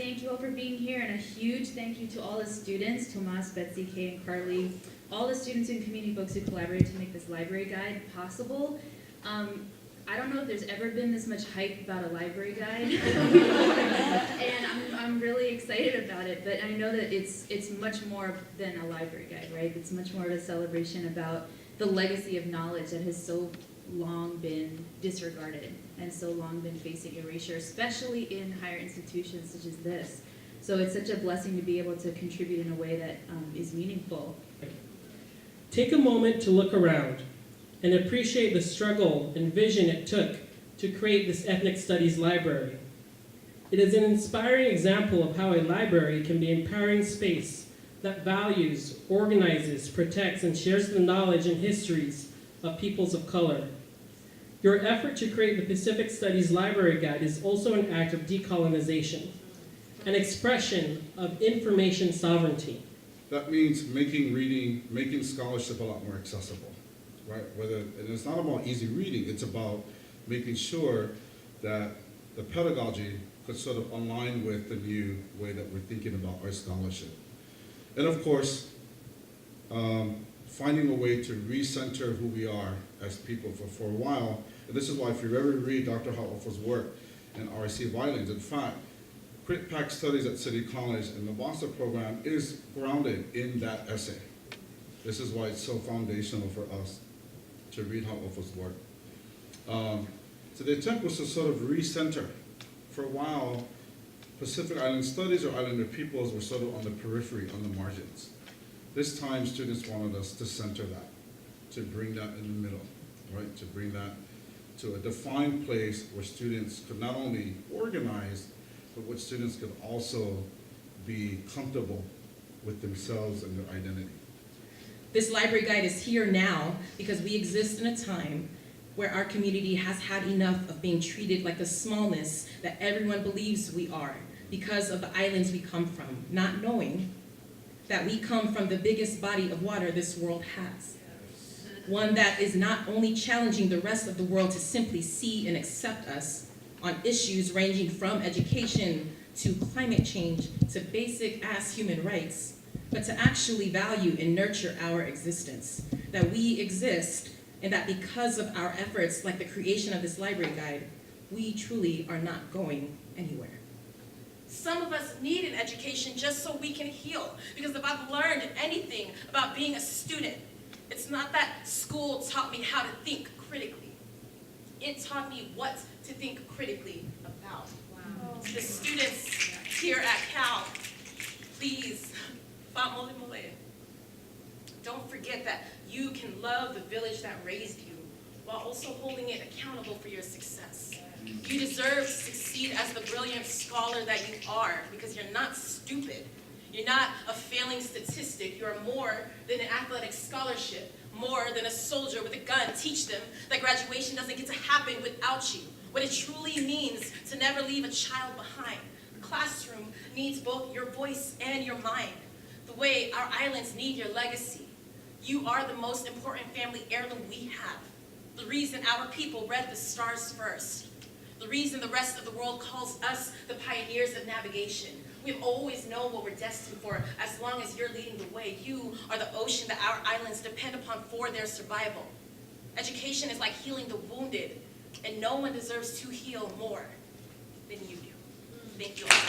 thank you all for being here, and a huge thank you to all the students, Tomas, Betsy, Kay, and Carly, all the students and community folks who collaborated to make this library guide possible. I don't know if there's ever been this much hype about a library guide, and I'm really excited about it, but I know that it's much more than a library guide, right? It's much more of a celebration about the legacy of knowledge that has so long been disregarded and so long been facing erasure, especially in higher institutions such as this. So it's such a blessing to be able to contribute in a way that is meaningful. Take a moment to look around and appreciate the struggle and vision it took to create this ethnic studies library. It is an inspiring example of how a library can be an empowering space that values, organizes, protects, and shares the knowledge and histories of peoples of color. Your effort to create the Pacific Studies Library Guide is also an act of decolonization, an expression of information sovereignty. That means making reading, making scholarship a lot more accessible, right? And it's not about easy reading, it's about making sure that the pedagogy could sort of align with the new way that we're thinking about our scholarship. And of course, finding a way to recenter who we are as people for a while. And this is why if you ever read Dr. Ga'oupu's work in RC Violence, in fact, Crit Pack Studies at City College and the Boston program is grounded in that essay. This is why it's so foundational for us to read Ga'oupu's work. So the attempt was to sort of recenter. For a while, Pacific Island Studies or Islander peoples were sort of on the periphery, on the margins. This time, students wanted us to center that, to bring that in the middle, right? To bring that to a defined place where students could not only organize, but where students could also be comfortable with themselves and their identity. This library guide is here now because we exist in a time where our community has had enough of being treated like the smallness that everyone believes we are because of the islands we come from, not knowing that we come from the biggest body of water this world has. One that is not only challenging the rest of the world to simply see and accept us on issues ranging from education to climate change to basic-ass human rights, but to actually value and nurture our existence, that we exist, and that because of our efforts, like the creation of this library guide, we truly are not going anywhere. Some of us need an education just so we can heal, because if I've learned anything about being a student, it's not that school taught me how to think critically. It taught me what to think critically about. Wow. To the students here at Cal, please, don't forget that you can love the village that raised you while also holding it accountable for your success. You deserve to succeed as the brilliant scholar that you are, because you're not stupid. You're not a failing statistic. You are more than an athletic scholarship, more than a soldier with a gun. Teach them that graduation doesn't get to happen without you. What it truly means to never leave a child behind. The classroom needs both your voice and your mind. The way our islands need your legacy. You are the most important family heirloom we have. The reason our people read the stars first. The reason the rest of the world calls us the pioneers of navigation. We've always known what we're destined for as long as you're leading the way. You are the ocean that our islands depend upon for their survival. Education is like healing the wounded, and no one deserves to heal more than you do. Thank you all.